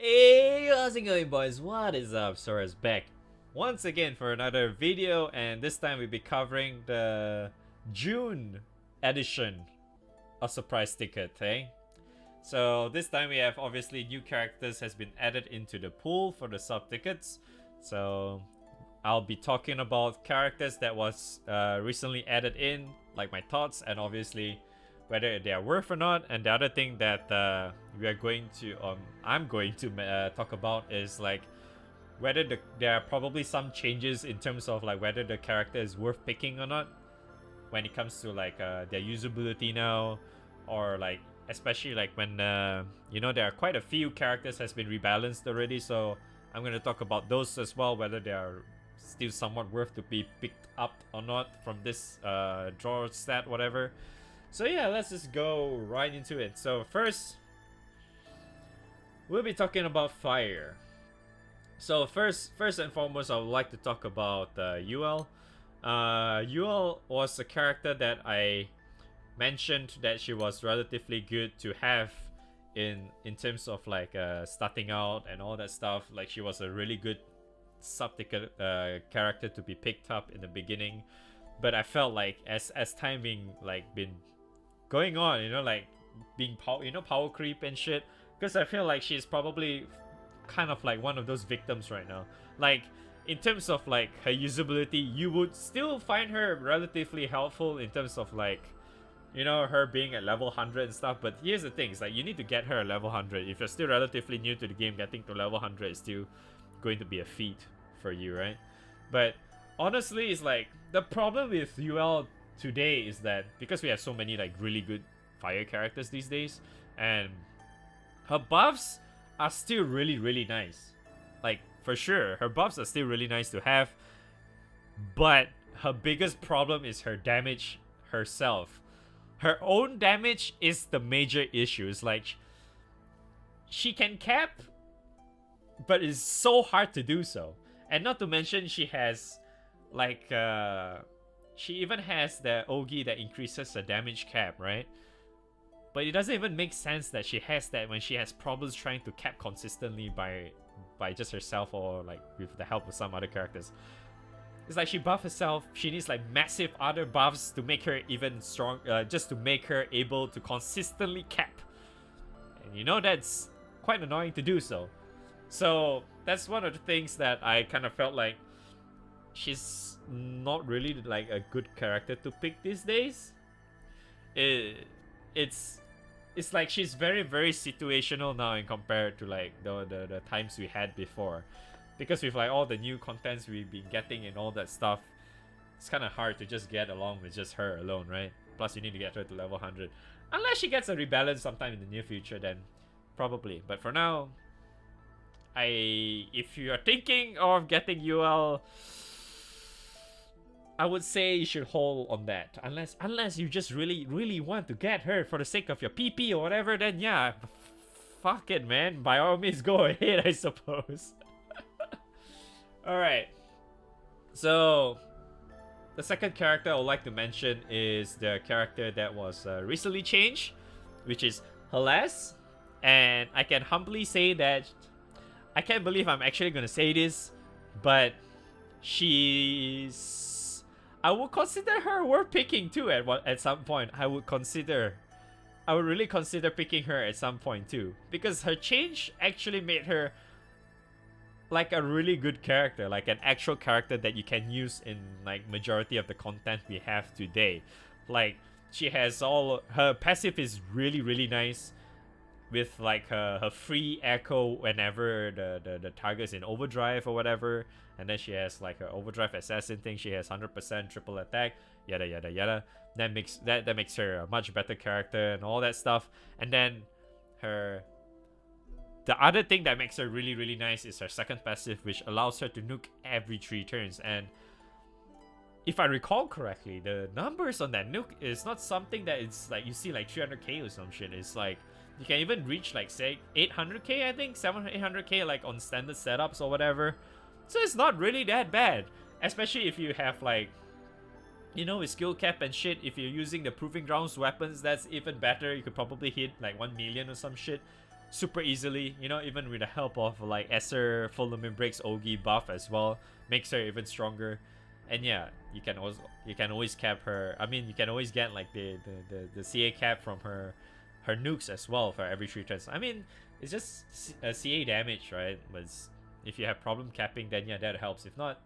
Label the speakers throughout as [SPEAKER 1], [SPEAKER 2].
[SPEAKER 1] Hey, how's it going, boys? What is up? Sora's back once again for another video, and this time we'll be covering the June edition of Surprise Ticket, eh? So this time we have obviously new characters has been added into the pool for the sub tickets. So I'll be talking about characters that was recently added in, like my thoughts, and obviously whether they are worth or not. And the other thing that I'm going to talk about is like whether there are probably some changes in terms of like whether the character is worth picking or not when it comes to like their usability now, or like especially like when there are quite a few characters has been rebalanced already. So I'm going to talk about those as well, whether they are still somewhat worth to be picked up or not from this draw stat, whatever. So yeah, let's just go right into it. So first, we'll be talking about fire. So first and foremost, I would like to talk about UL. UL was a character that I mentioned that she was relatively good to have in terms of like starting out and all that stuff. Like she was a really good sub-ticket character to be picked up in the beginning. But I felt like as time been going on, like being power creep and shit, because I feel like she's probably kind of like one of those victims right now. Like in terms of like her usability, you would still find her relatively helpful in terms of like her being at level 100 and stuff. But here's the thing, it's like you need to get her at level 100. If you're still relatively new to the game, getting to level 100 is still going to be a feat for you, right? But honestly, it's like the problem with UL today is that because we have so many like really good fire characters these days, and her buffs are still really nice. Like for sure, her buffs are still really nice to have, but her biggest problem is her damage herself. Her own damage is the major issue. It's like she can cap, but it's so hard to do so. And not to mention she has like she even has the Ogi that increases the damage cap, right? But it doesn't even make sense that she has that when she has problems trying to cap consistently by just herself or like with the help of some other characters. It's like she buffs herself, she needs like massive other buffs to make her even strong, just to make her able to consistently cap. And that's quite annoying to do so. So that's one of the things that I kind of felt like she's not really like a good character to pick these days. It's like she's very situational now in compared to like the times we had before, because with like all the new contents we've been getting and all that stuff, it's kind of hard to just get along with just her alone, right? Plus you need to get her to level 100 unless she gets a rebalance sometime in the near future, then probably. But for now, if you are thinking of getting UL, I would say you should hold on that. Unless you just really want to get her for the sake of your PP or whatever, then yeah, fuck it, man. By all means, go ahead, I suppose. Alright. So, the second character I would like to mention is the character that was recently changed, which is Helas. And I can humbly say that I can't believe I'm actually gonna say this, but I would consider her worth picking too at some point. I would really consider picking her at some point too, because her change actually made her like a really good character, like an actual character that you can use in like majority of the content we have today. Like she has all her passive is really nice, with like her free echo whenever the target's in overdrive or whatever. And then she has like her overdrive assassin thing. She has 100% triple attack, yada. That makes her a much better character and all that stuff. And then the other thing that makes her really nice is her second passive, which allows her to nuke every 3 turns. And if I recall correctly, the numbers on that nuke is not something that it's like you see like 300k or some shit. It's like you can even reach like say 800k, I think 700-800k like on standard setups or whatever. So it's not really that bad, especially if you have like with skill cap and shit. If you're using the Proving Grounds weapons, that's even better. You could probably hit like 1 million or some shit. super easily, you know, even with the help of like Esser, Full Limit Breaks, Ogi buff as well, makes her even stronger. And yeah, you can always cap her. I mean, you can always get like the CA cap from her nukes as well for every 3 turns. I mean, it's just a CA damage, right? But if you have problem capping, then yeah, that helps. If not,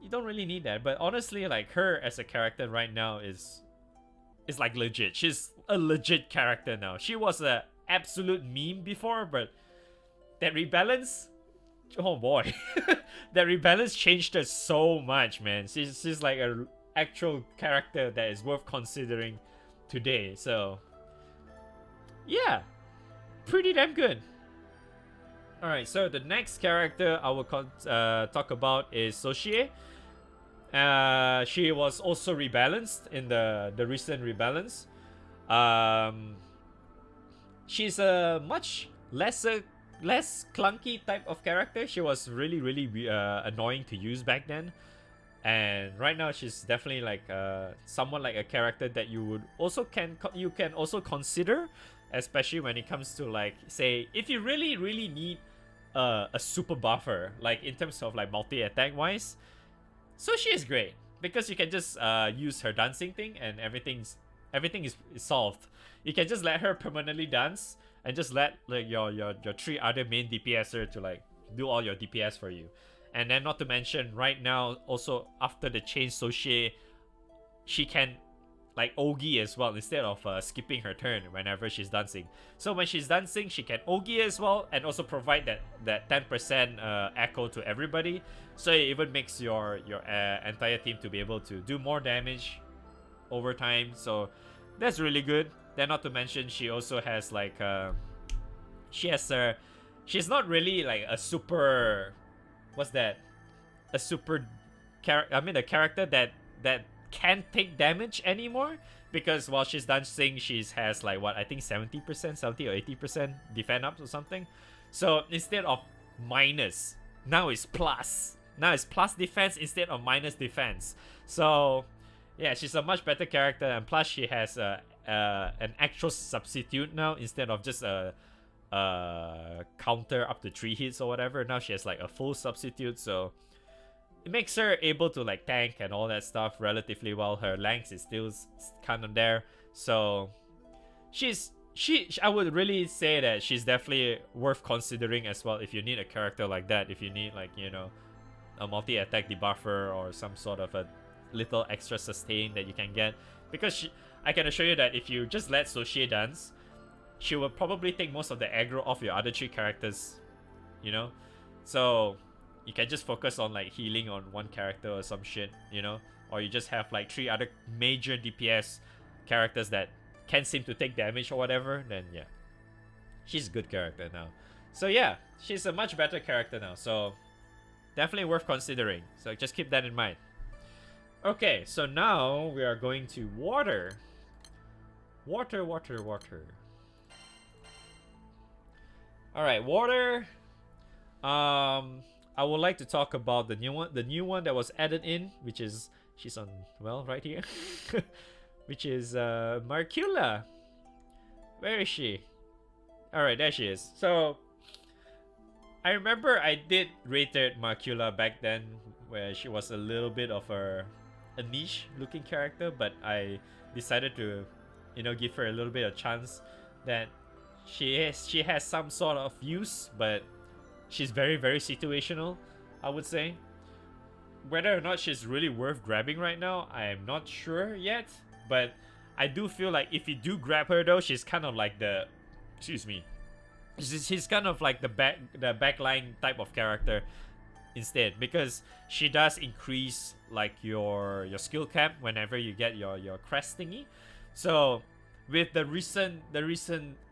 [SPEAKER 1] you don't really need that. But honestly, like her as a character right now is like legit. She's a legit character now. She was a absolute meme before, but that rebalance, oh boy, that rebalance changed her so much, man. She's like a actual character that is worth considering today. So yeah, pretty damn good. All right, so the next character I will talk about is Sofia. She was also rebalanced in the recent rebalance. She's a much less clunky type of character. She was really annoying to use back then, and right now she's definitely like somewhat like a character that you can also consider, especially when it comes to like, say, if you really need a super buffer, like in terms of like multi attack wise. So she is great because you can just use her dancing thing and everything is solved. You can just let her permanently dance and just let like your 3 other main DPSer to like do all your DPS for you. And then not to mention right now also after the change Sofia, she can like Ogi as well instead of skipping her turn whenever she's dancing. So when she's dancing, she can Ogi as well and also provide that 10% echo to everybody. So it even makes your entire team to be able to do more damage over time. So that's really good. Then not to mention she also has like she's not really like a super, what's that? A super a character that can't take damage anymore, because while she's dancing she has like what I think 70%, 70 or 80% defend ups or something. So instead of minus, now it's plus. Now it's plus defense instead of minus defense. So yeah, she's a much better character, and plus she has an actual substitute now instead of just a counter up to 3 hits or whatever. Now she has like a full substitute, so it makes her able to like tank and all that stuff relatively well. Her length is still kind of there, so I would really say that she's definitely worth considering as well if you need a character like that. If you need like, you know, a multi-attack debuffer or some sort of a little extra sustain that you can get, because I can assure you that if you just let Sofia dance, she will probably take most of the aggro off your other 3 characters, you know. So you can just focus on like healing on one character or some shit, you know, or you just have like 3 other major DPS characters that can't seem to take damage or whatever. Then yeah, she's a good character now. So yeah, she's a much better character now, so definitely worth considering. So just keep that in mind. Okay, so now we are going to water. Water. Alright, water. I would like to talk about the new one that was added in, which is, she's on, well, right here. Which is Marcula. Where is she? Alright, there she is. So I remember I did rated Marcula back then, where she was a little bit of a niche looking character, but I decided to, you know, give her a little bit of chance. That she has some sort of use, but she's very situational, I would say. Whether or not she's really worth grabbing right now, I am not sure yet, but I do feel like if you do grab her though, she's kind of like the, excuse me, she's kind of like the backline type of character instead, because she does increase like your skill cap whenever you get your crest thingy. So with the recent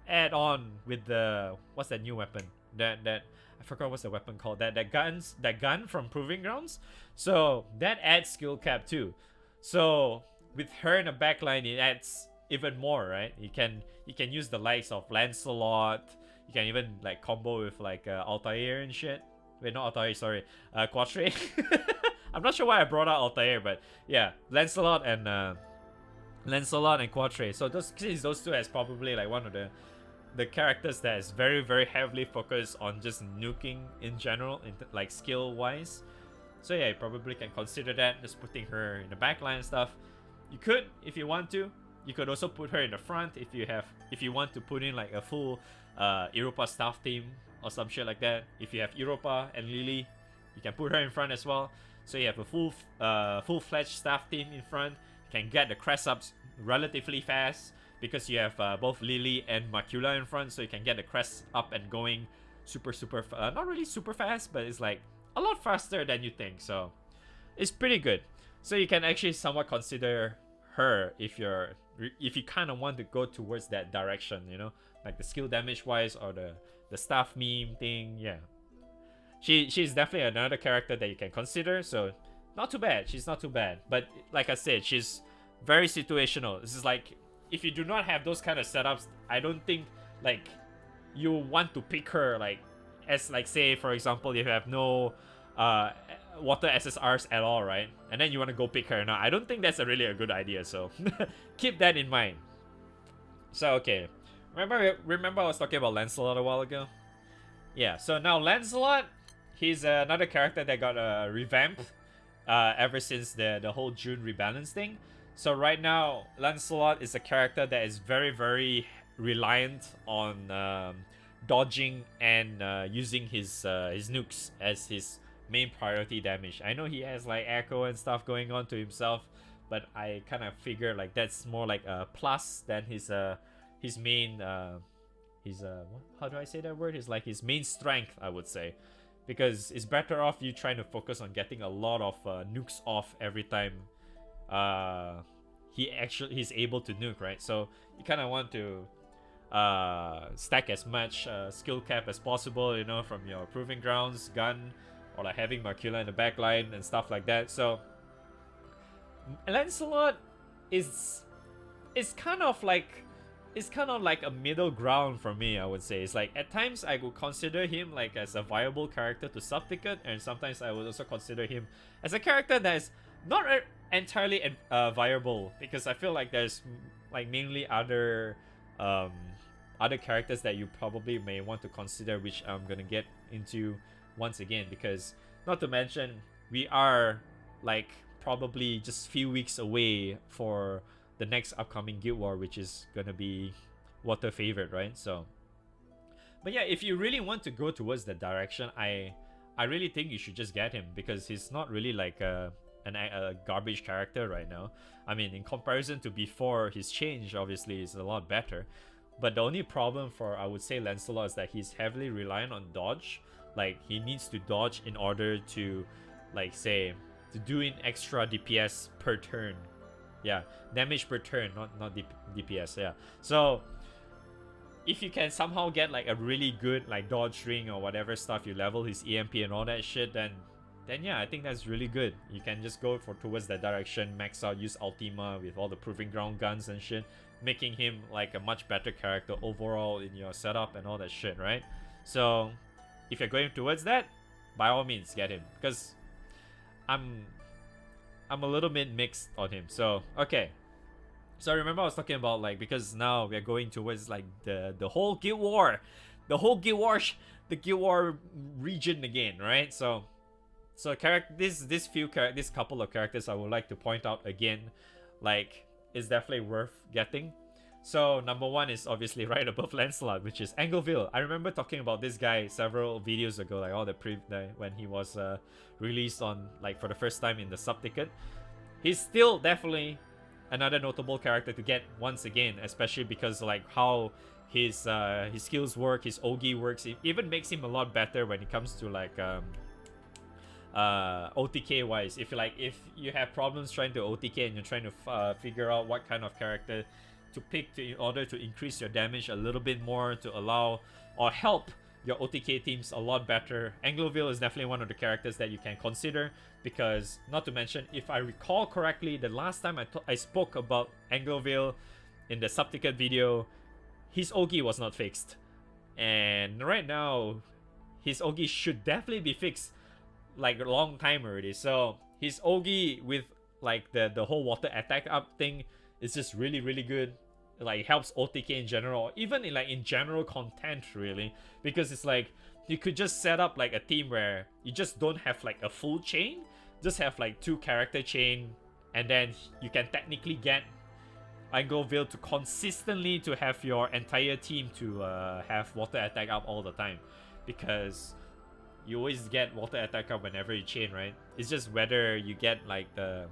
[SPEAKER 1] add-on with the, what's that new weapon, that I forgot what's the weapon called, that gun from Proving Grounds, so that adds skill cap too. So with her in the backline, it adds even more, right? You can use the likes of Lancelot. You can even like combo with like Altair and shit. Wait, not Altair, sorry, Quatre. I'm not sure why I brought out Altair, but yeah, Lancelot and Quatre. So those 2 as probably like one of the the characters that is very, very heavily focused on just nuking in general, like skill wise. So yeah, you probably can consider that, just putting her in the backline and stuff. You could, if you want to. You could also put her in the front if you want to put in like a full Europa staff team or some shit like that. If you have Europa and Lily, you can put her in front as well. So you have a full-fledged staff team in front. You can get the crest ups relatively fast because you have both Lily and Macula in front, so you can get the crest up and going super not really super fast, but it's like a lot faster than you think. So it's pretty good. So you can actually somewhat consider her if you kind of want to go towards that direction, you know, like the skill damage wise or the staff meme thing. Yeah, she's definitely another character that you can consider. So not too bad. She's not too bad. But like I said, she's very situational. This is like, if you do not have those kind of setups, I don't think like you want to pick her like as, like, say for example, if you have no water SSRs at all, right? And then you want to go pick her. Now, I don't think that's really a good idea, so keep that in mind. So, okay. Remember I was talking about Lancelot a while ago? Yeah, so now Lancelot, he's another character that got revamped ever since the whole June rebalance thing. So right now, Lancelot is a character that is very, very reliant on dodging and using his nukes as his main priority damage. I know he has like echo and stuff going on to himself, but I kind of figure like that's more like a plus than his main how do I say that word? It's like his main strength, I would say, because it's better off you trying to focus on getting a lot of nukes off every time he's able to nuke, right? So you kind of want to stack as much skill cap as possible, you know, from your proving grounds gun, or like having Macula in the back line and stuff like that. So Lancelot is kind of like a middle ground for me, I would say. It's like at times I would consider him like as a viable character to subticket, and sometimes I would also consider him as a character that is not entirely viable, because I feel like there's like mainly other characters that you probably may want to consider, which I'm gonna get into once again, because not to mention we are like probably just few weeks away for the next upcoming Guild War, which is gonna be water favorite, right? So but yeah, if you really want to go towards that direction, I really think you should just get him, because he's not really like a garbage character right now. I mean, in comparison to before his change, obviously is a lot better. But the only problem for, I would say, Lancelot is that he's heavily reliant on dodge. Like, he needs to dodge in order to, like, say, to do an extra DPS per turn. Yeah, damage per turn, not DPS, yeah. So, if you can somehow get, like, a really good, like, dodge ring or whatever stuff, you level his EMP and all that shit, then yeah, I think that's really good. You can just go towards that direction, max out, use Ultima with all the proving ground guns and shit, making him, like, a much better character overall in your setup and all that shit, right? So if you're going towards that, by all means get him, because I'm a little bit mixed on him. So okay, so remember I was talking about, like, because now we're going towards like the whole Guild War, the Guild War region again, right? So this couple of characters I would like to point out again, like, is definitely worth getting. So number one is obviously right above Lancelot, which is Angleville. I remember talking about this guy several videos ago, like all when he was released on, like, for the first time in the sub ticket. He's still definitely another notable character to get once again, especially because, like, how his skills work, his Ogi works. It even makes him a lot better when it comes to, like, OTK wise. If you have problems trying to OTK and you're trying to figure out what kind of character to pick in order to increase your damage a little bit more, to allow or help your OTK teams a lot better, Angleville is definitely one of the characters that you can consider. Because, not to mention, if I recall correctly, the last time I spoke about Angleville in the subticket video, his Ogi was not fixed, and right now his Ogi should definitely be fixed, like, a long time already. So his Ogi with, like, the whole water attack up thing is just really, really good. like helps OTK in general, or even in like in general content really, because it's like you could just set up like a team where you just don't have like a full chain, just have like 2 character chain, and then you can technically get Angleville to consistently to have your entire team to have water attack up all the time, because you always get water attack up whenever you chain, right? It's just whether you get like the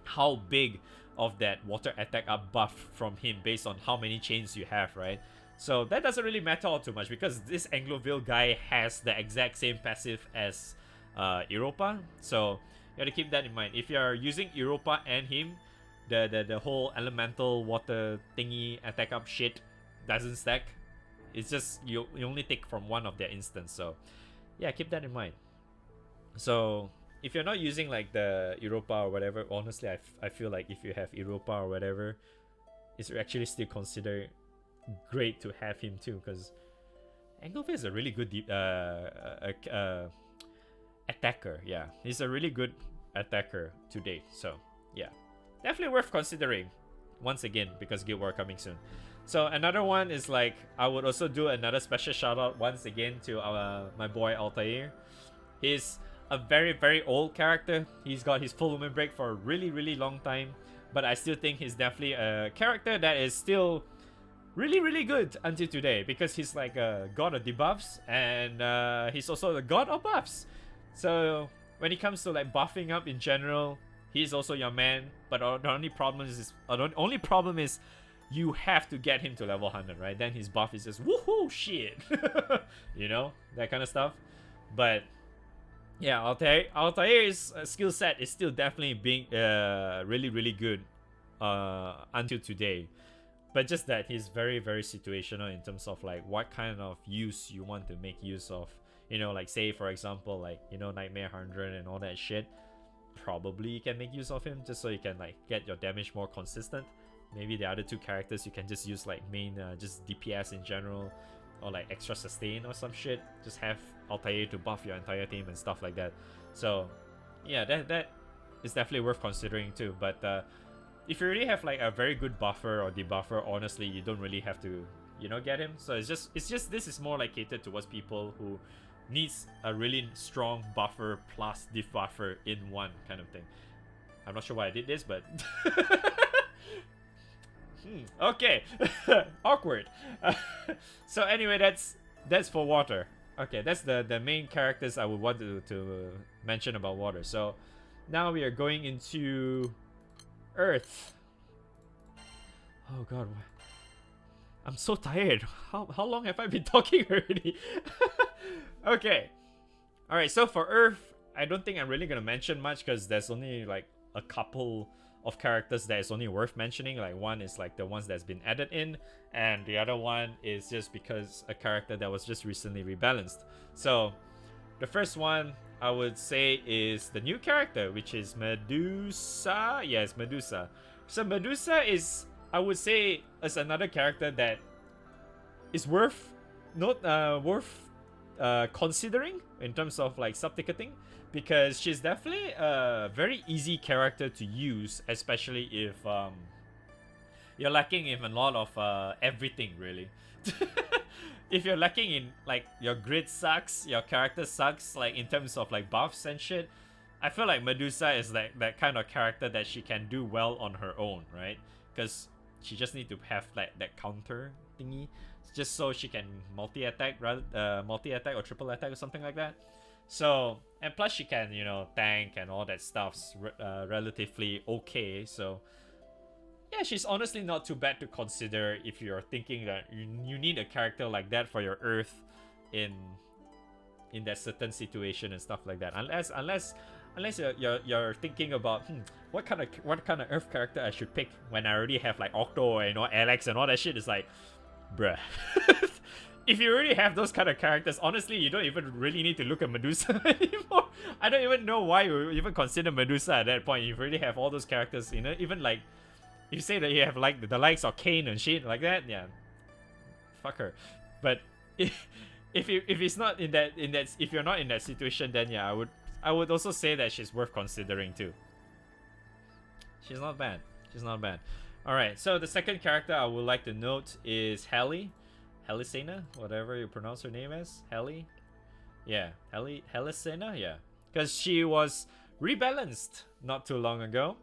[SPEAKER 1] how big of that water attack up buff from him based on how many chains you have, right? So that doesn't really matter all too much, because this Angleville guy has the exact same passive as Europa. So you have to keep that in mind. If you're using Europa and him, the whole elemental water thingy attack up shit doesn't stack. It's just you only take from one of their instance. So yeah, keep that in mind. So if you're not using like the Europa or whatever, honestly, I feel like if you have Europa or whatever, it's actually still considered great to have him too, because Angleville is a really good attacker. Yeah, he's a really good attacker to date. So yeah, definitely worth considering once again, because Guild War coming soon. So another one is like, I would also do another special shout out once again to my boy Altair. He's a very, very old character. He's got his full movement break for a really, really long time, but I still think he's definitely a character that is still really, really good until today, because he's like a god of debuffs, and he's also the god of buffs. So when it comes to like buffing up in general, he's also your man. But the only problem is you have to get him to level 100, right? Then his buff is just woohoo shit. You know, that kind of stuff. But yeah, Altair's skill set is still definitely being really, really good until today. But just that he's very, very situational in terms of like what kind of use you want to make use of. You know, like say for example, like, you know, Nightmare 100 and all that shit. Probably you can make use of him just so you can like get your damage more consistent. Maybe the other 2 characters you can just use like main just DPS in general, or like extra sustain or some shit. Just have Altair to buff your entire team and stuff like that. So yeah, that is definitely worth considering too. But if you really have like a very good buffer or debuffer, honestly, you don't really have to, you know, get him. So it's just this is more like catered towards people who needs a really strong buffer plus debuffer in one kind of thing. I'm not sure why I did this, but okay. Awkward. So anyway, that's for water. Okay, that's the main characters I would want to mention about water. So now we are going into Earth. Oh god, I'm so tired. How long have I been talking already? Okay. Alright, so for Earth, I don't think I'm really gonna mention much, because there's only like a couple of characters that is only worth mentioning. Like one is like the ones that's been added in, and the other one is just because a character that was just recently rebalanced. So the first one I would say is the new character, which is Medusa. Yes, Medusa. So Medusa is, I would say, is another character that is worth considering in terms of like sub-ticketing, because she's definitely a very easy character to use, especially if you're lacking in a lot of everything really. If you're lacking in like your grid sucks, your character sucks, like in terms of like buffs and shit, I feel like Medusa is like that kind of character that she can do well on her own, right? Because she just need to have like that counter thingy, just so she can multi-attack or triple attack or something like that. So, and plus she can, you know, tank and all that stuff's relatively okay. So yeah, she's honestly not too bad to consider if you're thinking that you need a character like that for your Earth in that certain situation and stuff like that. Unless you're thinking about what kind of Earth character I should pick when I already have like Octo and, you know, Alex and all that shit. It's like, bruh. If you already have those kind of characters, honestly, you don't even really need to look at Medusa anymore. I don't even know why you even consider Medusa at that point. You already have all those characters, you know. Even like, if you say that you have like the likes of Kane and shit like that, yeah, fuck her. But if it's not in that if you're not in that situation, then yeah, I would also say that she's worth considering too. She's not bad. Alright, so the second character I would like to note is Helly. Helisena, whatever you pronounce her name as. Helly? Yeah, Helisena, yeah. Because she was rebalanced not too long ago.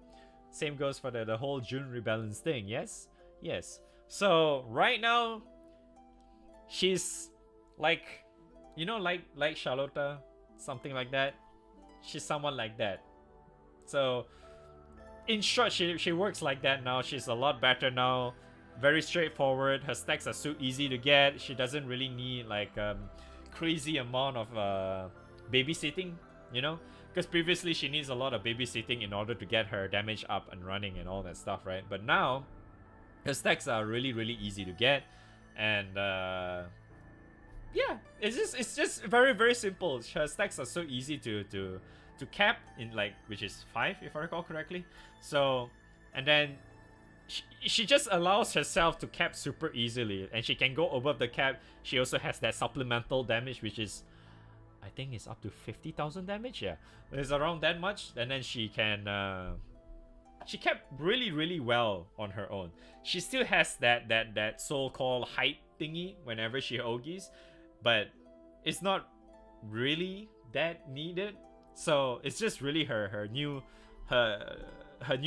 [SPEAKER 1] Same goes for the whole June rebalance thing, yes? Yes. So, right now, she's like, you know, like Charlotta, something like that. She's someone like that. So, in short, she works like that now. She's a lot better now. Very straightforward. Her stacks are so easy to get. She doesn't really need like crazy amount of babysitting, you know? Because previously she needs a lot of babysitting in order to get her damage up and running and all that stuff, right? But now, her stacks are really, really easy to get. And yeah, it's just very, very simple. Her stacks are so easy to cap in, like, which is 5 if I recall correctly. So, and then she just allows herself to cap super easily, and she can go above the cap. She also has that supplemental damage, which is, I think it's up to 50,000 damage. Yeah, it's around that much. And then she can she kept really, really well on her own. She still has that so-called hype thingy whenever she Ogies, but it's not really that needed. So it's just really her new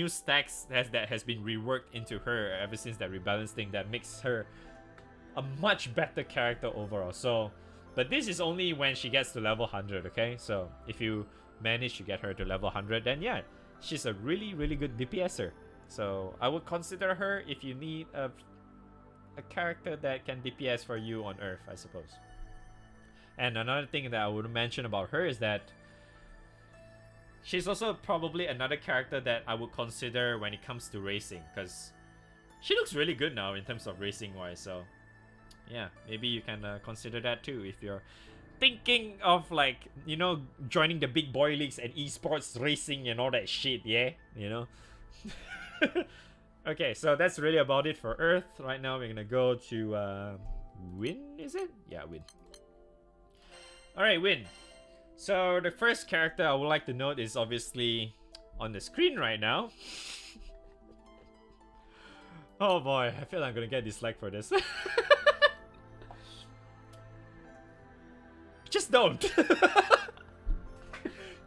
[SPEAKER 1] stacks that has been reworked into her ever since that rebalance thing that makes her a much better character overall. So, but this is only when she gets to level 100, okay? So if you manage to get her to level 100, then yeah, she's a really, really good DPSer. So I would consider her if you need a character that can DPS for you on Earth, I suppose. And another thing that I would mention about her is that she's also probably another character that I would consider when it comes to racing, because she looks really good now in terms of racing wise. So yeah, maybe you can consider that too if you're thinking of, like, you know, joining the big boy leagues and esports racing and all that shit, yeah, you know. Okay, so that's really about it for Earth. Right now we're gonna go to Win, is it? Yeah, Win. Alright, Win. So the first character I would like to note is obviously on the screen right now. Oh boy, I feel like I'm gonna get disliked for this. Just don't.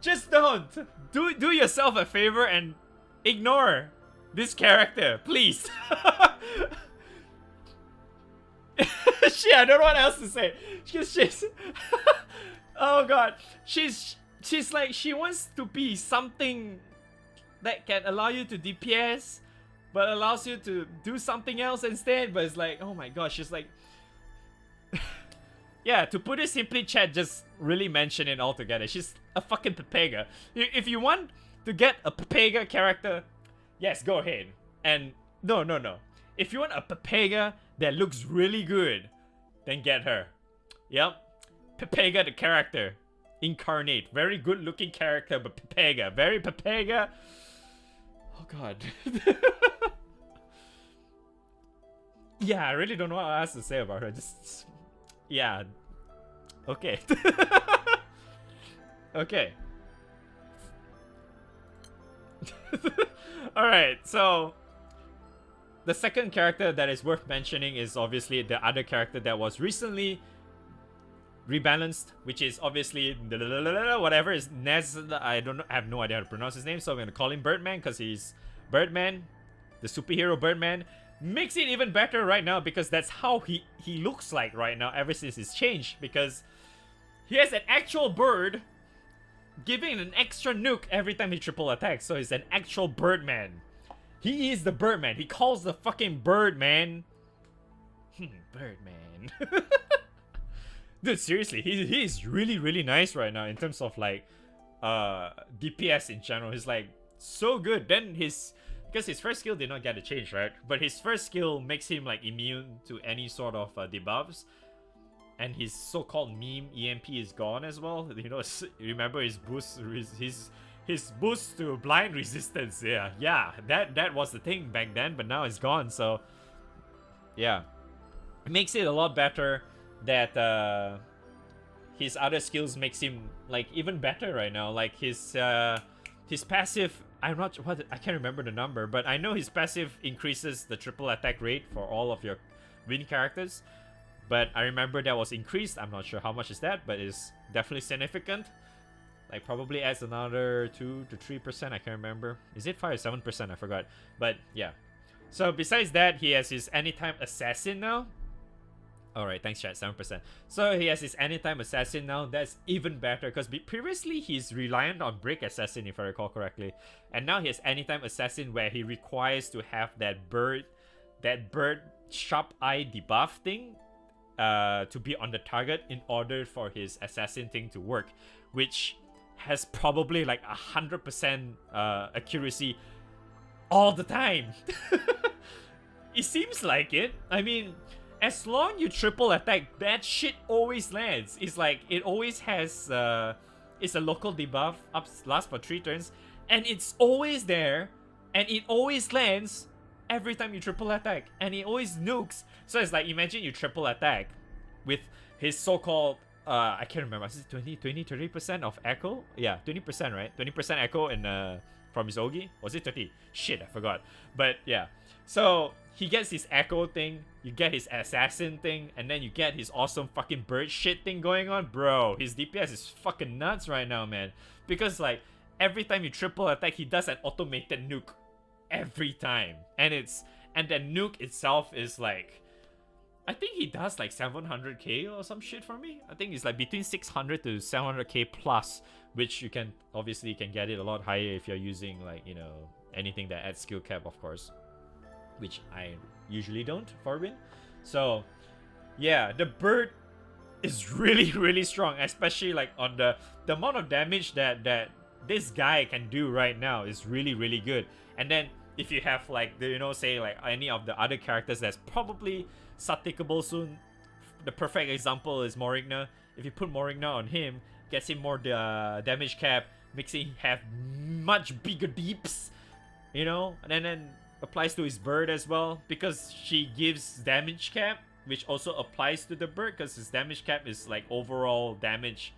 [SPEAKER 1] Just don't. Do yourself a favor and ignore this character, please. Shit, I don't know what else to say. She's oh god, she's like, she wants to be something that can allow you to DPS, but allows you to do something else instead. But it's like, oh my gosh, she's like, yeah, to put it simply, chat, just really mention it all together. She's a fucking Pepega. If you want to get a Pepega character, yes, go ahead. And no. If you want a Pepega that looks really good, then get her. Yep. Pepega the character. Incarnate. Very good looking character, but Pepega. Very Pepega. Oh god. Yeah, I really don't know what else to say about her. Just yeah. Okay. Okay. Alright, so the second character that is worth mentioning is obviously the other character that was recently rebalanced, which is obviously whatever is Nez. I have no idea how to pronounce his name, so I'm gonna call him Birdman because he's Birdman, the superhero Birdman. Makes it even better right now because that's how he looks like right now ever since his change, because he has an actual bird giving an extra nuke every time he triple attacks, so he's an actual Birdman. He is the Birdman. He calls the fucking Birdman. Birdman. Dude, seriously, he is really, really nice right now in terms of like DPS in general. He's like so good. Then because his first skill did not get a change, right? But his first skill makes him like immune to any sort of debuffs. And his so-called meme EMP is gone as well. You know, remember his boost, his boost to blind resistance. Yeah, that was the thing back then, but now it's gone. So yeah, it makes it a lot better that his other skills makes him like even better right now. Like his passive I'm not what I can't remember the number, but I know his passive increases the triple attack rate for all of your win characters. But I remember that was increased. I'm not sure how much is that, but it's definitely significant. Like probably adds another 2 to 3%. I can't remember. Is it 5 or 7%? I forgot. But yeah. So besides that, he has his anytime assassin now. Alright, thanks chat, 7%. So he has his anytime assassin now. That's even better because previously he's reliant on break assassin if I recall correctly. And now he has anytime assassin where he requires to have that bird sharp eye debuff thing to be on the target in order for his assassin thing to work, which has probably like 100% accuracy all the time. It seems like it. I mean, as long you triple attack, that shit always lands. It's like it always has it's a local debuff, lasts for 3 turns, and it's always there, and it always lands every time you triple attack, and it always nukes. So it's like, imagine you triple attack with his so-called I can't remember, is it 30% of echo? Yeah, 20%, right? 20% echo in from his Ogi? Was it 30? Shit, I forgot. But yeah. So he gets his echo thing, you get his assassin thing, and then you get his awesome fucking bird shit thing going on. Bro, his DPS is fucking nuts right now, man. Because like every time you triple attack, he does an automated nuke. Every time. And the nuke itself is like, I think he does like 700k or some shit for me. I think it's like between 600 to 700k plus, which you can obviously get it a lot higher if you're using like, you know, anything that adds skill cap, of course, which I usually don't for win. So yeah, the bird is really, really strong, especially like on the amount of damage that this guy can do right now is really, really good. And then if you have like the, you know, say like any of the other characters that's probably Suptixable soon, the perfect example is Morigna. If you put Morigna on him, gets him more damage cap, makes him have much bigger deeps, you know, and then applies to his bird as well, because she gives damage cap, which also applies to the bird because his damage cap is like overall damage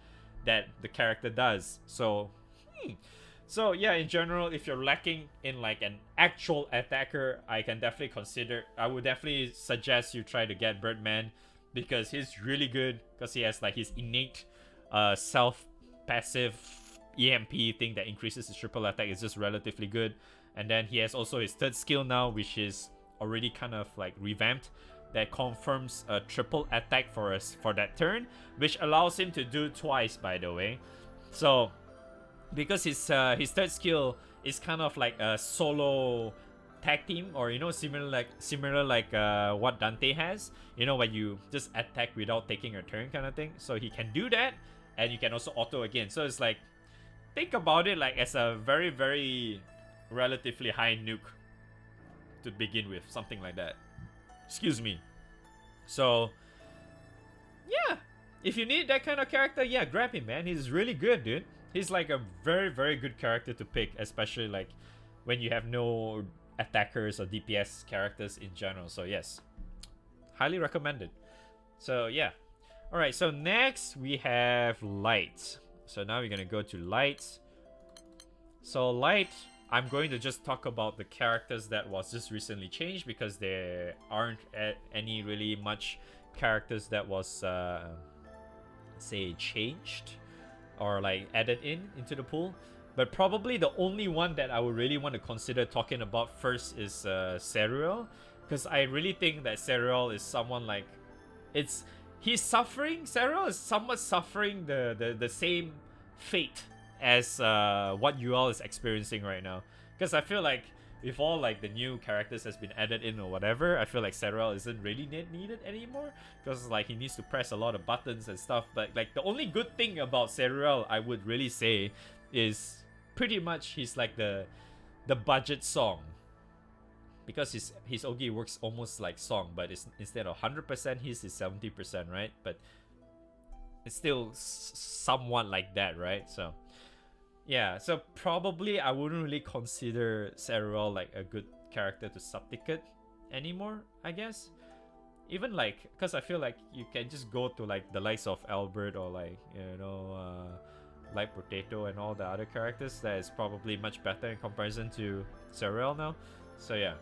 [SPEAKER 1] that the character does. So so yeah, in general, if you're lacking in like an actual attacker, I would definitely suggest you try to get Birdman, because he's really good, because he has like his innate self passive EMP thing that increases his triple attack is just relatively good. And then he has also his third skill now, which is already kind of like revamped, that confirms a triple attack for us for that turn, which allows him to do twice, by the way. So because his third skill is kind of like a solo tag team, or you know, similar like what Dante has, you know, when you just attack without taking a turn kind of thing. So he can do that, and you can also auto again. So it's like, think about it like as a very, very relatively high nuke to begin with, something like that. Excuse me. So yeah, if you need that kind of character, yeah, grab him, man. He's really good, dude. He's like a very, very good character to pick, especially like when you have no attackers or DPS characters in general. So yes, highly recommended. So yeah. Alright, so next we have Light. So now we're gonna go to Light. So Light, I'm going to just talk about the characters that was just recently changed, because there aren't any really much characters that was say changed or like added into the pool. But probably the only one that I would really want to consider talking about first is Serial, because I really think that Serial is someone like, Serial is somewhat suffering the same fate as what UL is experiencing right now. Because I feel like with all like the new characters has been added in or whatever, I feel like Serial isn't really needed anymore, because like he needs to press a lot of buttons and stuff. But like the only good thing about Serial, I would really say, is pretty much he's like the budget song, because his Ogi works almost like song, but it's instead of 100%, his is 70%, right? But it's still somewhat like that, right? So yeah, so probably I wouldn't really consider Serial like a good character to sub-ticket anymore, I guess. Even like, because I feel like you can just go to like the likes of Albert, or like, you know, Light Potato and all the other characters that is probably much better in comparison to Cereal now. So yeah,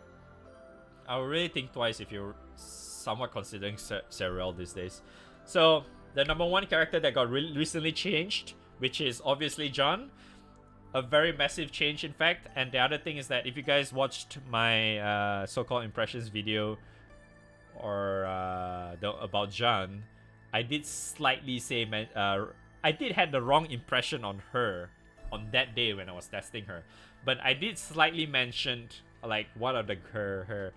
[SPEAKER 1] I would really think twice if you're somewhat considering Cereal these days. So the number one character that got recently changed, which is obviously John. A very massive change, in fact. And the other thing is that if you guys watched my so-called impressions video or about John, I did slightly say I did have the wrong impression on her on that day when I was testing her, but I did slightly mention like what are her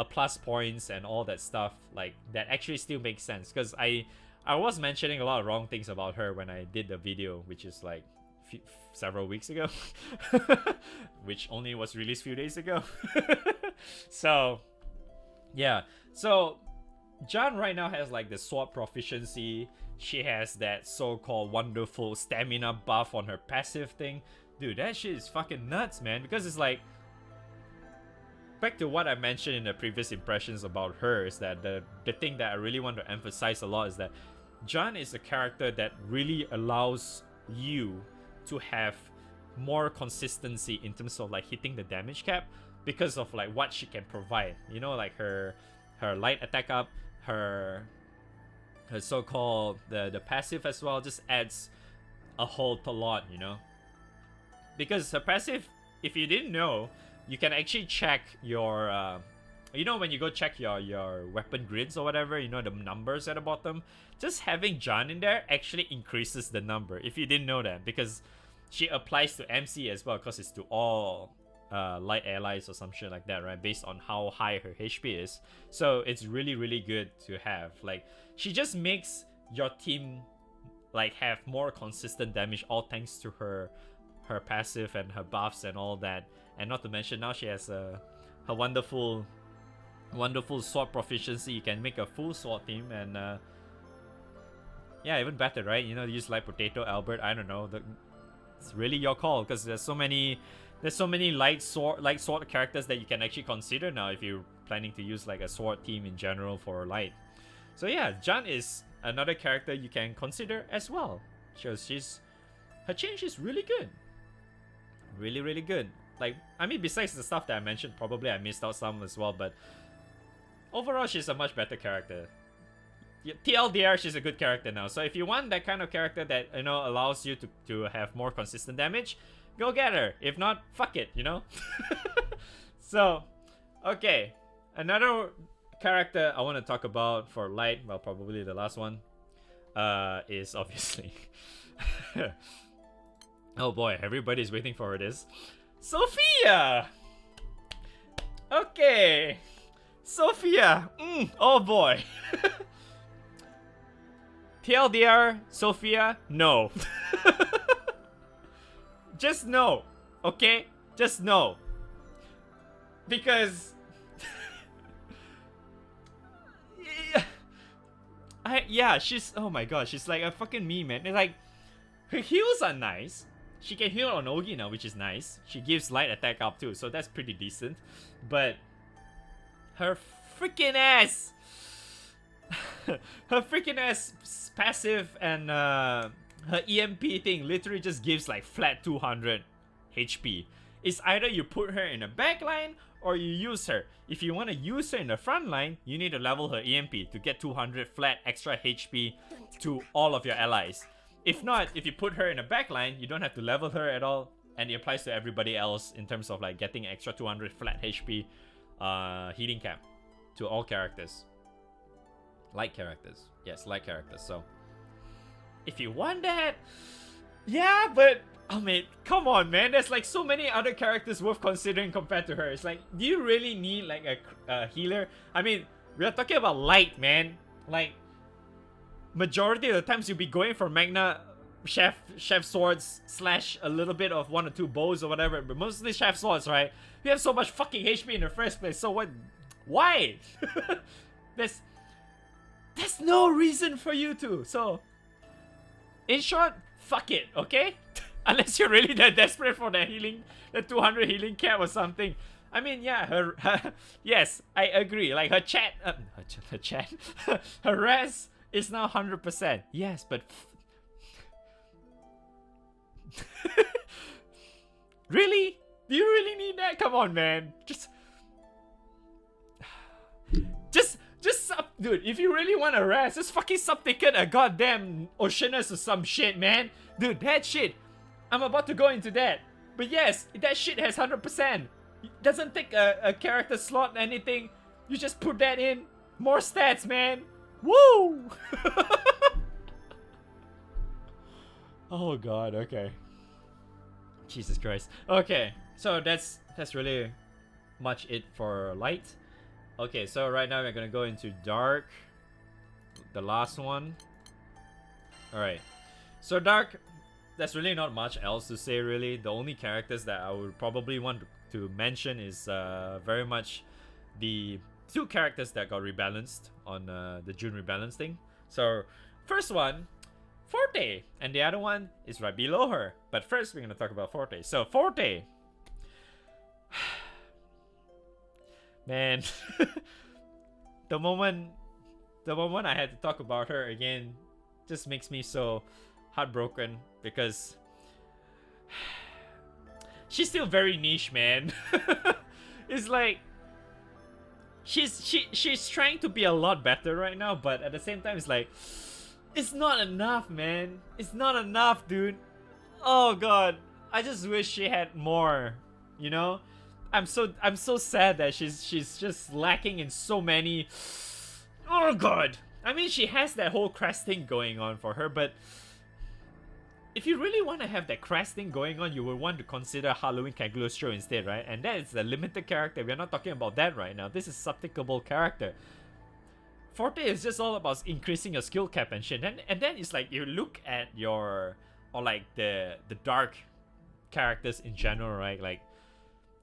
[SPEAKER 1] plus points and all that stuff, like that actually still makes sense, because I was mentioning a lot of wrong things about her when I did the video, which is like several weeks ago, which only was released a few days ago. So yeah, so John right now has like the sword proficiency. She has that so-called wonderful stamina buff on her passive thing. Dude, that shit is fucking nuts, man, because it's like, back to what I mentioned in the previous impressions about her, is that the thing that I really want to emphasize a lot is that John is a character that really allows you to have more consistency in terms of like hitting the damage cap, because of like what she can provide, you know, like her light attack up, her so-called the passive as well just adds a whole lot, you know, because her passive, if you didn't know, you can actually check your you know, when you go check your weapon grids or whatever, you know, the numbers at the bottom, just having John in there actually increases the number, if you didn't know that, because she applies to MC as well, because it's to all light allies or some shit like that, right, based on how high her HP is. So it's really, really good to have. Like, she just makes your team like have more consistent damage, all thanks to her passive and her buffs and all that. And not to mention, now she has her wonderful sword proficiency. You can make a full sword team, and yeah, even better, right? You know, use Light Potato, Albert, I don't know, it's really your call, because there's so many light sword characters that you can actually consider now if you're planning to use like a sword team in general for light. So yeah, John is another character you can consider as well. Her change is really good, really, really good. Like, I mean, besides the stuff that I mentioned, probably I missed out some as well, but overall she's a much better character. TLDR, she's a good character now. So if you want that kind of character that, you know, allows you to have more consistent damage, go get her. If not, fuck it, you know. So, okay, another character I want to talk about for light, well, probably the last one, is obviously oh boy, everybody's waiting for this, Sofia. Okay, Sofia. Oh boy. TLDR, Sofia, no. Just no, okay? Just no. Because yeah, she's, oh my god, she's like a fucking meme, man. It's like, her heals are nice. She can heal on Ogi now, which is nice. She gives light attack up too, so that's pretty decent. But her freaking ass, her freaking ass passive and her EMP thing literally just gives like flat 200 HP. It's either you put her in the back line or you use her. If you want to use her in the front line, you need to level her EMP to get 200 flat extra HP to all of your allies. If not, if you put her in the back line, you don't have to level her at all, and it applies to everybody else in terms of like getting extra 200 flat HP healing cap to all characters. Light characters. Yes, light characters. So if you want that, yeah, but I mean, come on, man. There's like so many other characters worth considering compared to her. It's like, do you really need like a healer? I mean, we are talking about light, man. Like, majority of the times you'll be going for Magna chef swords / a little bit of 1 or 2 bows or whatever, but mostly chef swords, right? You have so much fucking HP in the first place, so what? Why? There's no reason for you to. So, in short, fuck it, okay? Unless you're really that desperate for the healing, the 200 healing cap or something. I mean, yeah, her yes, I agree. Like her chat, her res is now 100%. Yes, but Really? Do you really need that? Come on, man. Dude, if you really want to rest, just fucking subticket a goddamn Oceanus or some shit, man. Dude, that shit. I'm about to go into that. But yes, that shit has 100%. It doesn't take a character slot or anything. You just put that in. More stats, man. Woo! Oh god, okay. Jesus Christ. Okay, so that's really much it for light. Okay, so right now we're gonna go into dark. The last one. Alright. So dark, there's really not much else to say really. The only characters that I would probably want to mention is very much the 2 characters that got rebalanced on the June rebalance thing. So first one, Forte, and the other one is right below her. But first we're gonna talk about Forte. So Forte, man, the moment I had to talk about her again just makes me so heartbroken because she's still very niche, man. It's like she's trying to be a lot better right now, but at the same time it's like it's not enough, man. It's not enough, dude. Oh god, I just wish she had more, you know? I'm so sad that she's just lacking in so many. Oh god. I mean, she has that whole crest thing going on for her, but if you really want to have that crest thing going on, you would want to consider Halloween Cagliostro instead, right? And that is a limited character. We're not talking about that right now. This is a subtickable character. Forte is just all about increasing your skill cap and shit. And then it's like you look at your, or like the dark characters in general, right? Like,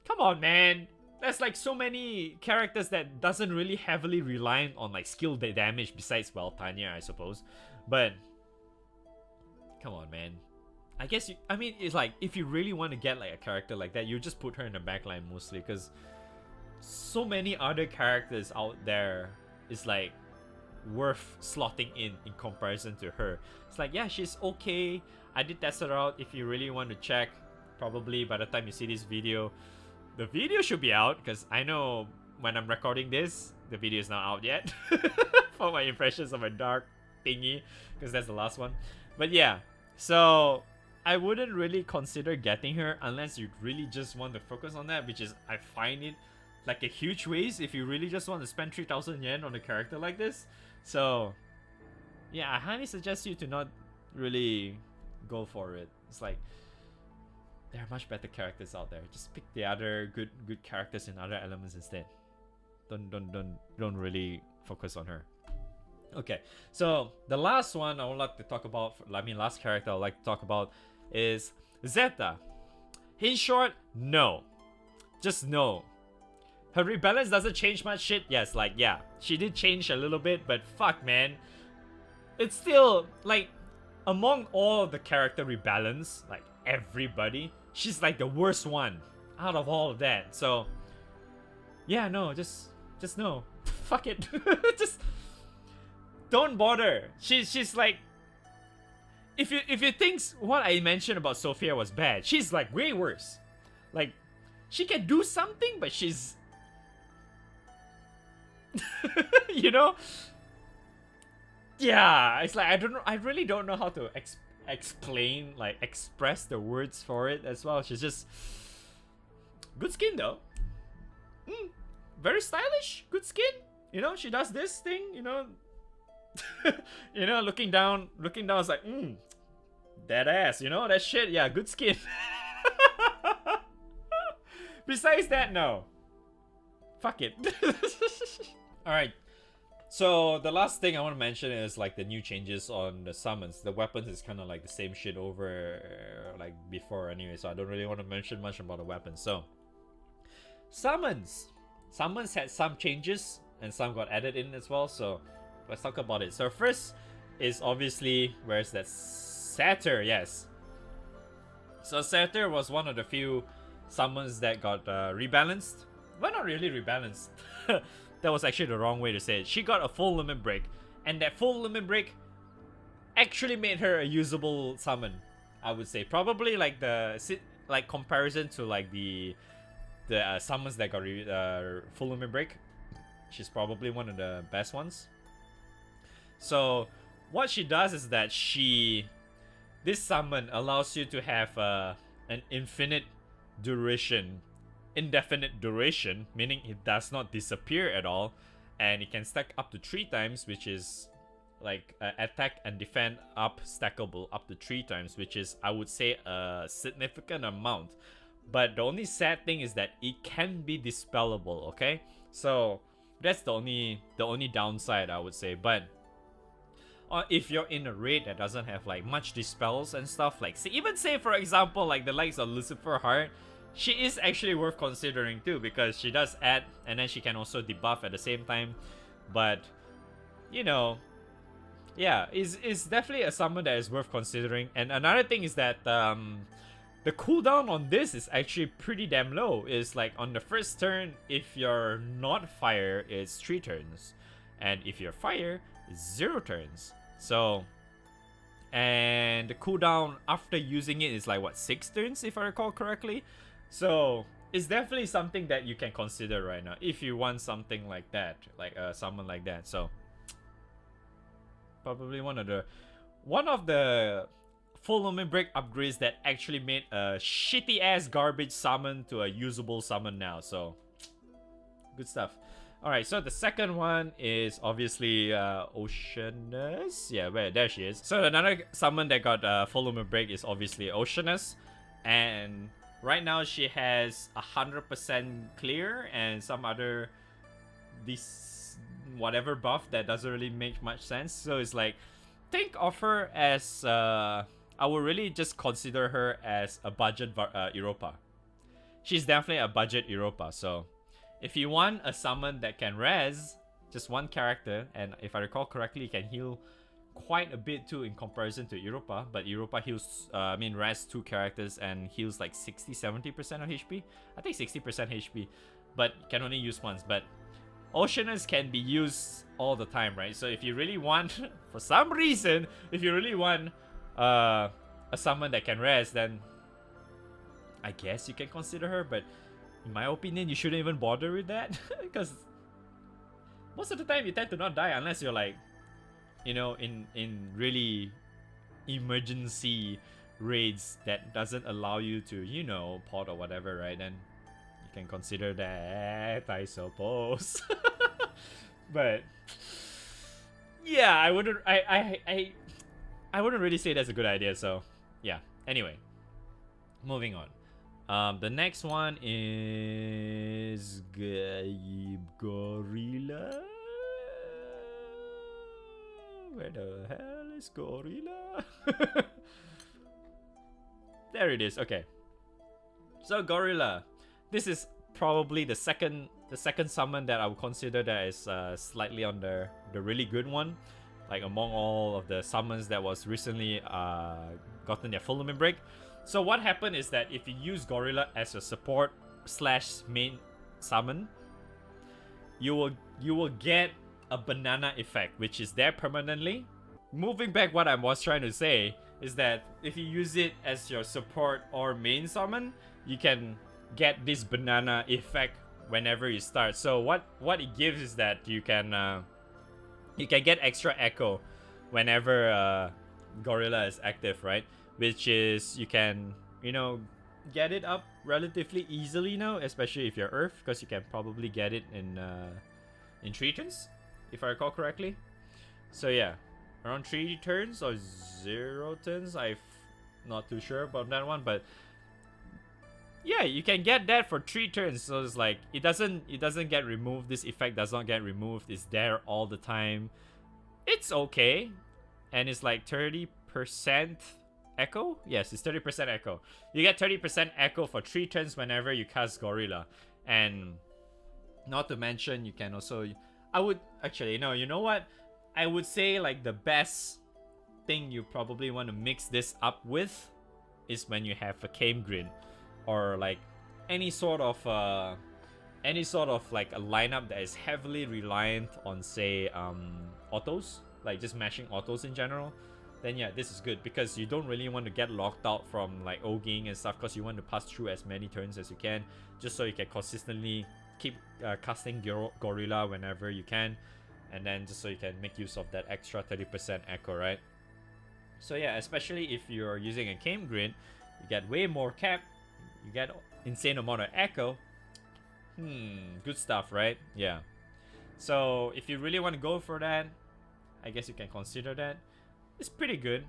[SPEAKER 1] come on, man. There's like so many characters that doesn't really heavily rely on like skill damage besides, well, Tanya, I suppose. But come on, man. I guess I mean, it's like if you really want to get like a character like that, you just put her in the backline mostly, because so many other characters out there is like worth slotting in comparison to her. It's like, yeah, she's okay. I did test her out. If you really want to check, probably by the time you see this video, the video should be out, because I know when I'm recording this, the video is not out yet for my impressions of a dark thingy, because that's the last one. But yeah, so I wouldn't really consider getting her unless you really just want to focus on that, which is, I find it like a huge waste if you really just want to spend 3,000 yen on a character like this. So yeah, I highly suggest you to not really go for it. It's like, there are much better characters out there. Just pick the other good characters in other elements instead. Don't really focus on her. Okay, so the last one I would like to talk about, last character I would like to talk about is Zeta. In short, no. Just no. Her rebalance doesn't change much shit. Yes, like, yeah, she did change a little bit, but fuck, man. It's still, like, among all the character rebalance, like, everybody, she's like the worst one out of all of that. So, yeah, no, just no. Fuck it. Just don't bother. She's like, if you think what I mentioned about Sofia was bad, she's like way worse. Like, she can do something, but she's you know? Yeah, it's like I really don't know how to explain, like express the words for it as well. She's just good skin though. Very stylish, good skin. You know, she does this thing, you know. You know, looking down is like, that ass, you know, that shit, yeah, good skin. Besides that, no. Fuck it. Alright. So the last thing I want to mention is like the new changes on the summons. The weapons is kind of like the same shit over like before anyway, so I don't really want to mention much about the weapons. So summons had some changes and some got added in as well, so let's talk about it. So first is obviously, where's that? Satyr, yes. So Satyr was one of the few summons that got rebalanced. Well, not really rebalanced. That was actually the wrong way to say it. She got a full limit break, and that full limit break actually made her a usable summon. I would say probably like like comparison to like the summons that got full limit break. She's probably one of the best ones. So what she does is that this summon allows you to have an infinite indefinite duration, meaning it does not disappear at all, and it can stack up to 3 times, which is like attack and defend up stackable up to 3 times, which is, I would say, a significant amount. But the only sad thing is that it can be dispellable. Okay, so that's the only downside, I would say. But if you're in a raid that doesn't have like much dispels and stuff, like say for example like the likes of Lucifer Heart, she is actually worth considering too, because she does add and then she can also debuff at the same time. But you know, yeah, is definitely a summon that is worth considering. And another thing is that the cooldown on this is actually pretty damn low. It's like on the first turn, if you're not fire, it's 3 turns, and if you're fire, it's 0 turns. So, and the cooldown after using it is like what, 6 turns if I recall correctly. So it's definitely something that you can consider right now if you want something like that, like a summon like that. So probably one of the full limit break upgrades that actually made a shitty ass garbage summon to a usable summon now. So good stuff. Alright, so the second one is obviously Oceanus. Yeah, there she is. So another summon that got full limit break is obviously Oceanus, and right now she has 100% clear and some other this whatever buff that doesn't really make much sense. So it's like, think of her as I would really just consider her as a budget Europa. She's definitely a budget Europa. So if you want a summon that can res just one character, and if I recall correctly, can heal quite a bit too in comparison to Europa, but Europa heals, res 2 characters and heals like 60-70% of HP. I think 60% HP, but can only use once. But Oceanus can be used all the time, right? So if you really want, for some reason, if you really want a summon that can res, then I guess you can consider her. But in my opinion, you shouldn't even bother with that because most of the time you tend to not die unless you're like, you know, in really emergency raids that doesn't allow you to, you know, pot or whatever, right? Then you can consider that, I suppose. But yeah, I wouldn't really say that's a good idea. So yeah, anyway, moving on. The next one is Gorilla. Where the hell is Gorilla? There it is. Okay. So Gorilla, this is probably the second summon that I would consider that is slightly on the really good one, like among all of the summons that was recently gotten their full limit break. So what happened is that if you use Gorilla as a support / main summon, you will get a banana effect, which is there permanently. Moving back, what I was trying to say is that if you use it as your support or main summon, you can get this banana effect whenever you start. So what it gives is that you can get extra echo whenever Gorilla is active, right? Which is, you can, you know, get it up relatively easily now, especially if you're Earth, because you can probably get it in 3 turns, if I recall correctly. So yeah, around 3 turns or 0 turns. I'm not too sure about that one, but yeah, you can get that for 3 turns. So it's like it doesn't get removed. This effect does not get removed. It's there all the time. It's okay, and it's like 30% echo. Yes, it's 30% echo. You get 30% echo for 3 turns whenever you cast Gorilla, and not to mention you can also. I would actually no. You know what? I would say like the best thing you probably want to mix this up with is when you have a Came Grin, or like any sort of like a lineup that is heavily reliant on, say, autos, like just mashing autos in general. then yeah, this is good because you don't really want to get locked out from like oging and stuff, because you want to pass through as many turns as you can, just so you can consistently keep casting Gorilla whenever you can, and then just so you can make use of that extra 30% echo, right? So yeah, especially if you're using a Game Grid, you get way more cap, you get insane amount of echo. Good stuff, right? Yeah. So if you really want to go for that, I guess you can consider that. It's pretty good,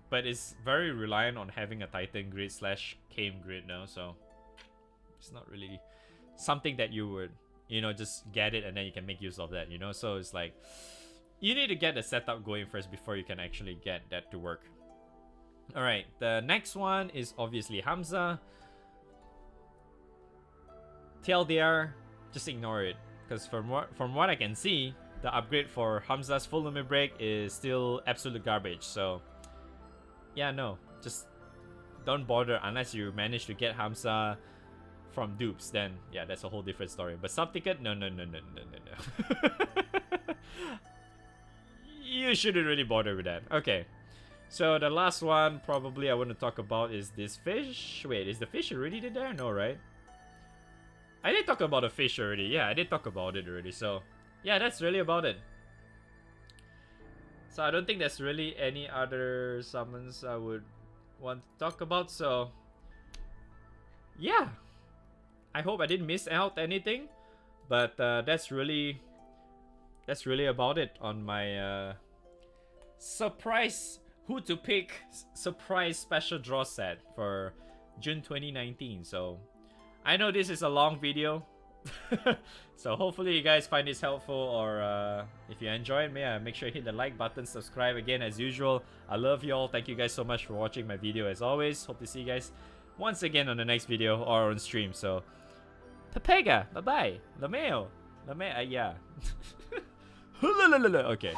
[SPEAKER 1] but it's very reliant on having a Titan grid / Came grid now, so it's not really something that you would, you know, just get it and then you can make use of that, you know? So it's like, you need to get the setup going first before you can actually get that to work. Alright, the next one is obviously Hamza. TLDR, just ignore it, because from what I can see, the upgrade for Hamza's full limit break is still absolute garbage. So yeah, no, just don't bother unless you manage to get Hamza from dupes. Then yeah, that's a whole different story. But sub ticket, no. You shouldn't really bother with that. Okay, so the last one probably I want to talk about is this fish. Wait, is the fish already there? No, right? I did talk about the fish already. Yeah, I did talk about it already. So yeah, that's really about it. So I don't think there's really any other summons I would want to talk about. So yeah, I hope I didn't miss out anything. But that's really about it on my surprise who to pick surprise special draw set for June 2019. So I know this is a long video. So hopefully you guys find this helpful, or if you enjoy it, make sure you hit the like button, subscribe again as usual. I love you all. Thank you guys so much for watching my video as always. Hope to see you guys once again on the next video or on stream. So Pepega, bye bye. Lameo, yeah. Okay.